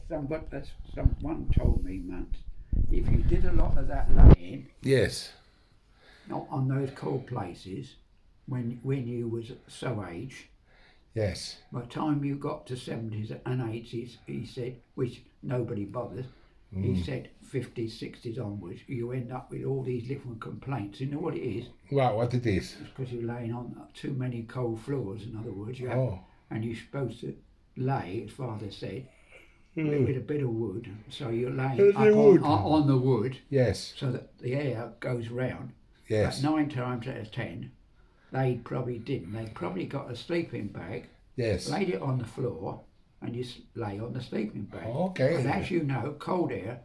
someone told me once, if you did a lot of that laying, Yes. not on those cold places, when you was so age, Yes. by the time you got to 70s and 80s, he said, which nobody bothers, he said 50s, 60s onwards, you end up with all these different complaints. You know what it is? Wow, what it is? It's because you're laying on too many cold floors, in other words. You have, Oh. and you're supposed to lay, as Father said, with a bit of wood. So you're laying up on the wood, Yes. so that the air goes round. Yes. But 9 times out of 10, they probably didn't. They probably got a sleeping bag, Yes. laid it on the floor, and you lay on the sleeping bag. Okay. And as you know, cold air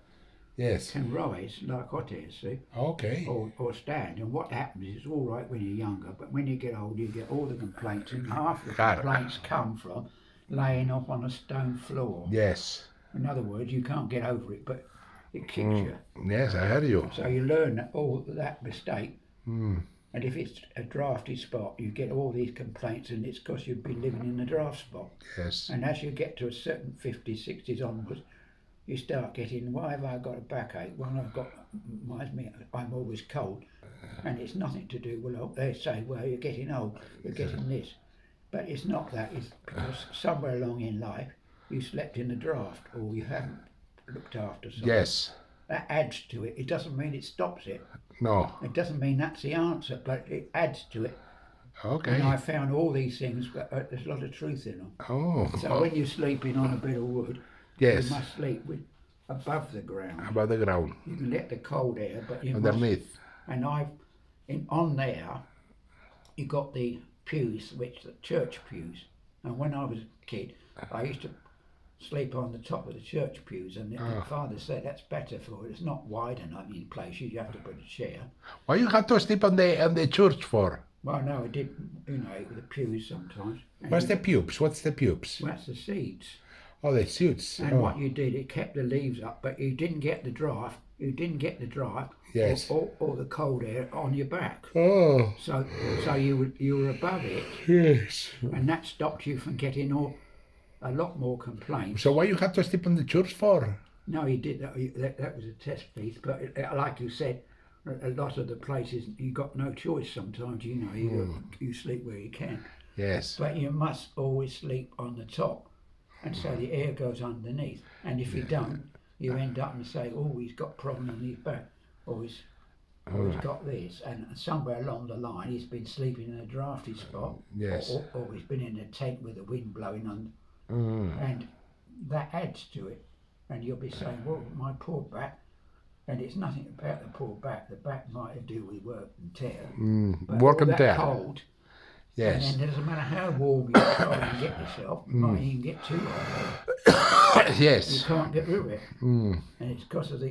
Yes. can rise like hot air, see? Okay. Or stand. And what happens is, it's all right when you're younger, but when you get older, you get all the complaints, and half the complaints come from laying off on a stone floor. Yes. In other words, you can't get over it, but it kicks you. Yes, I heard you. So you learn that mistake. And if it's a drafty spot, you get all these complaints, and it's because you've been living in a draft spot. Yes. And as you get to a certain 50s, 60s onwards, you start getting, why have I got a backache? Well, I'm always cold. And it's nothing to do, well, they say, well, you're getting old, you're getting this. But it's not that, it's because somewhere along in life, you slept in a draft, or you haven't looked after something. Yes. That adds to it. It doesn't mean it stops it. No. It doesn't mean that's the answer, but it adds to it. Okay. And I found all these things, but there's a lot of truth in them. Oh. So when you're sleeping on a bit of wood, Yes. you must sleep above the ground. Above the ground. You can let the cold air, but you Underneath. And on there, you got the pews, the church pews. And when I was a kid, I used to sleep on the top of the church pews, and the Father said that's better for it. It's not wide enough in places. You have to put a chair. Why you have to sleep on the church for? Well, no, I did, with the pews sometimes. What's the pubes? What's the pubes? Well, that's the seats. Oh, the suits. And what you did, it kept the leaves up, but you didn't get the draft. Yes. or the cold air on your back. Oh. So you were above it. Yes. And that stopped you from getting a lot more complaints. So why you have to sleep on the church for? No, he did that. That was a test piece. But like you said, a lot of the places you got no choice. Sometimes you sleep where you can. Yes. But you must always sleep on the top, and so the air goes underneath. And if you don't, you end up and say, oh, he's got problem on his back, or he's got this. And somewhere along the line, he's been sleeping in a drafty spot. Yes. Or he's been in a tent with the wind blowing on. And that adds to it. And you'll be saying, well, my poor back. And it's nothing about the poor back. The back might have to do with work and tear. But Work all and that tear. cold. Yes. And then it doesn't matter how warm you try and get yourself, you might even get too hot. Yes. You can't get rid of it. And it's because of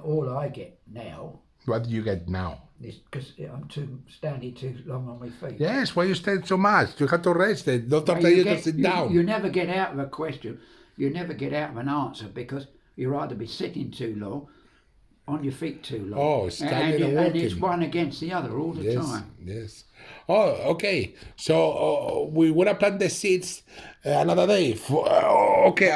all I get now What do you get now? is because I'm standing too long on my feet. Yes, why you stand so much? You have to rest. The doctor Well, tell you to sit down. You never get out of a question. You never get out of an answer because you'd either be sitting too long, on your feet too long. Oh, standing and walking. And it's one against the other all the time. Yes. Oh, okay. So we want to plant the seeds another day. Okay.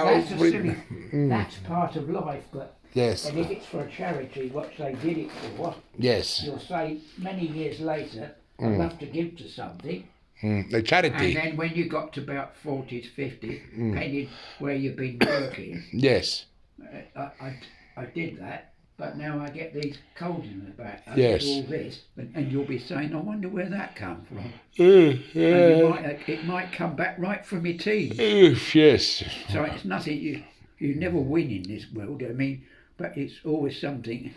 That's part of life, but yes. And if it's for a charity, what they did it for, yes. You'll say many years later, I'd love to give to something. The charity. And then when you got to about 40s, 50s, depending where you've been working, yes. I did that. But now I get these colds in the back. Yes. All this, and you'll be saying, I wonder where that come from. And it might come back right from your teeth. Yes. So it's nothing, you never win in this world, I mean, but it's always something.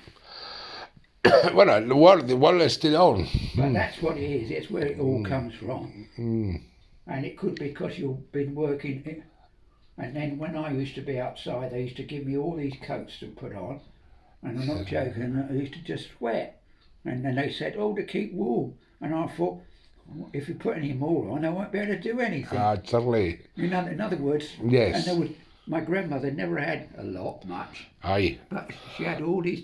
Well, the world is still on. But that's what it is, it's where it all comes from. And it could be because you've been working, and then when I used to be outside, they used to give me all these coats to put on. And I'm not joking, I used to just sweat. And then they said, to keep warm. And I thought, if you put any more on, I won't be able to do anything. Certainly. In other words, yes. And my grandmother never had a lot, much. Aye. But she had all these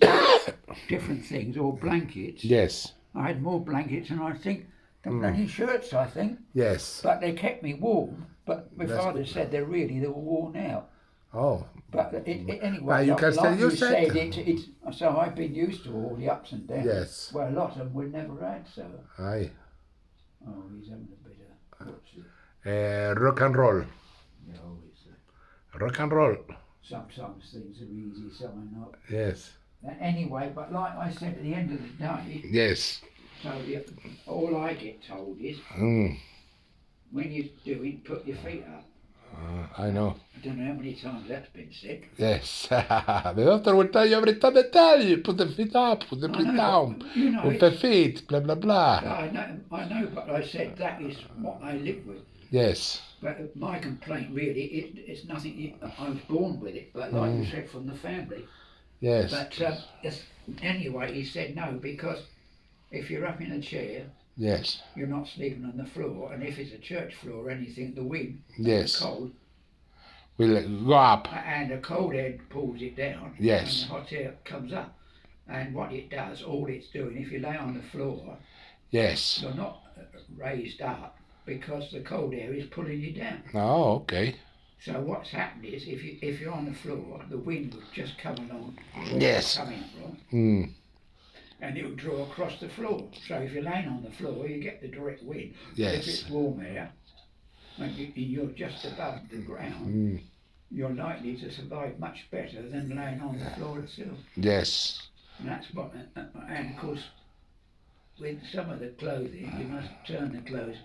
different things, all blankets. Yes. I had more blankets than I think, than bloody shirts, I think. Yes. But they kept me warm. But my father said they were worn out. Oh. But anyway, Well, you can still like you use said, it. it's so I've been used to all the ups and downs. Yes. Well, a lot of them we never had. So. Aye. Oh, he's having a bit of what's it? Rock and roll. No, it's Rock and roll. sometimes things are easy, some are not. Yes. Anyway, but like I said, at the end of the day, Yes. so all I get told is Mm. when you're doing, put your feet up. I know. I don't know how many times that's been said. Yes. The doctor will tell you every time they tell you, put the feet up, put the I feet know, down, but, you know, with the feet, blah, blah, blah. I know, but I said that is what I live with. Yes. But my complaint really, it's nothing. I was born with it, but like you said, from the family. Yes. But anyway, he said no because if you're up in a chair, Yes. you're not sleeping on the floor, and if it's a church floor or anything, the wind, Yes. the cold, Will go up. and the cold air pulls it down, Yes. and the hot air comes up. And what it does, all it's doing, if you lay on the floor, Yes. you're not raised up because the cold air is pulling you down. Oh, okay. So what's happened is, if you're on the floor, the wind would just come along where Yes. it's coming from, Mm. and it will draw across the floor. So if you're laying on the floor, you get the direct wind. Yes. If it's warm air, and you're just above the ground, you're likely to survive much better than laying on the floor itself. Yes. And that's what, and of course, with some of the clothing, you must turn the clothes,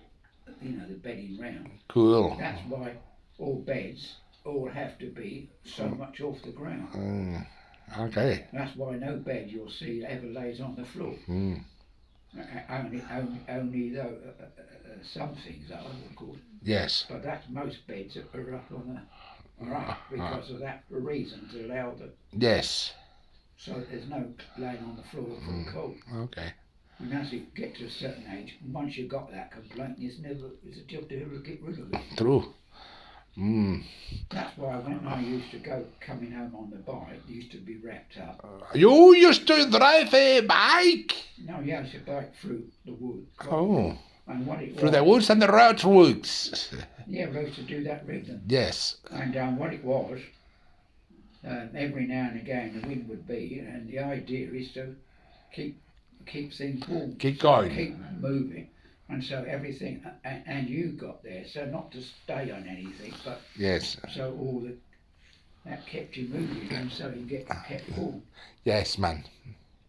the bedding round. Cool. That's why all beds all have to be so much off the ground. Okay. That's why no bed you'll see ever lays on the floor. Only though some things are, of course. Yes. But that's most beds that are up on the right because of that reason, to allow the. Yes. So there's no laying on the floor for the cold. Okay. And as you get to a certain age, once you've got that complaint, it's a job to ever get rid of it. True. That's why when I used to go coming home on the bike, it used to be wrapped up. You used to drive a bike? No, yeah, it's a bike through the wood. Oh. And what it Through was, the woods and the roadwoods. yeah, we used to do that regularly. Yes. And what it was, every now and again the wind would be, and the idea is to keep things warm. Keep going. Keep moving. And so everything, and you got there, so not to stay on anything, but Yes. so all that kept you moving, and so you kept warm. Yes, man.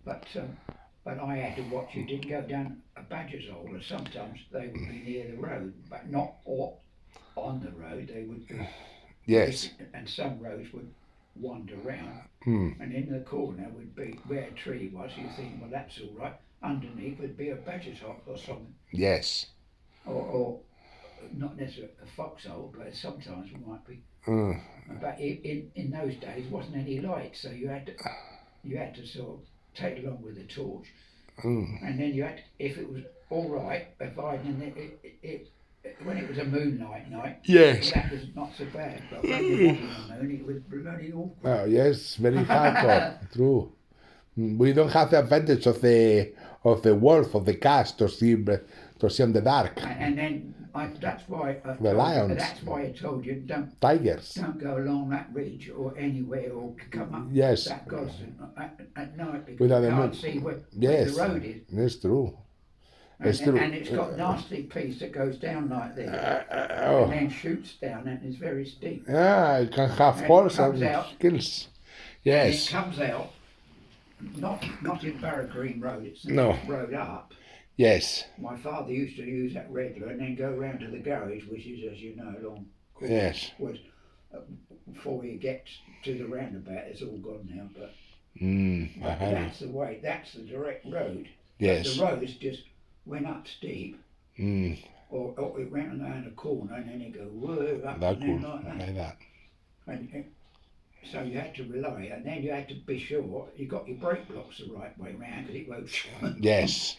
But I had to watch. You didn't go down a badger's hole, or sometimes they would be near the road, but not on the road. They would be. Yes. And some roads would wander round, and in the corner would be where a tree was. You think, well, that's all right. Underneath would be a badger's hole or something. Yes. Or not necessarily a foxhole, but sometimes it might be. But in those days, wasn't any light, so you had to sort of take along with a torch, and then you had to, if it was all right, providing when it was a moonlight night, Yes. that was not so bad. But when there wasn't a moon, it was bloody awful. Oh, yes, very hardcore. True. We don't have the advantage of the wolf, of the cast, to see in the dark. And then that's why The lions. That's why I told you Tigers. don't go along that ridge or anywhere or come up Yes. that Gosden at night because Without you the can't moon. see where Yes. the road is. It's true. It's And true. and it's got a nasty piece that goes down like this Oh. and then shoots down and it's very steep. Yeah, it can have And it holes comes and out. kills. And it Yes. comes out, not in Barrow Green Road, it's the No. next road up. Yes. My father used to use that regular and then go round to the garage, which is, as you know, long. Yes. Was before you get to the roundabout, it's all gone now. But that's the way. That's the direct road. Yes. The roads just went up steep, or it went around a corner and then it go whoa up That and then cool. like that. Like that. And so you had to rely, and then you had to be sure you got your brake blocks the right way round because it won't. Yes.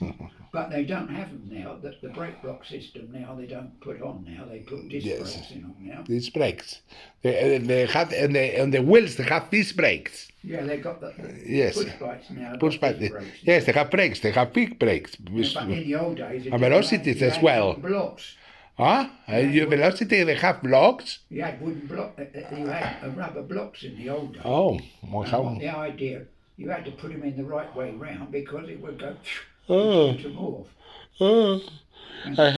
But they don't have them now. The brake block system now they don't put on now. They put disc Yes. brakes in them now. Disc brakes. They have on the wheels. They have disc brakes. Yeah, they got the Yes. push bikes now. Push got back. disc brakes. Yes, they have brakes. They have big brakes. Yeah, but in the old days, it And didn't velocities you as had well. Blocks. Your velocity, they have blocks? You had wooden block. You had rubber blocks in the old days. Oh, And what the idea, you had to put them in the right way round because it would go Oh. shoot them off. oh. I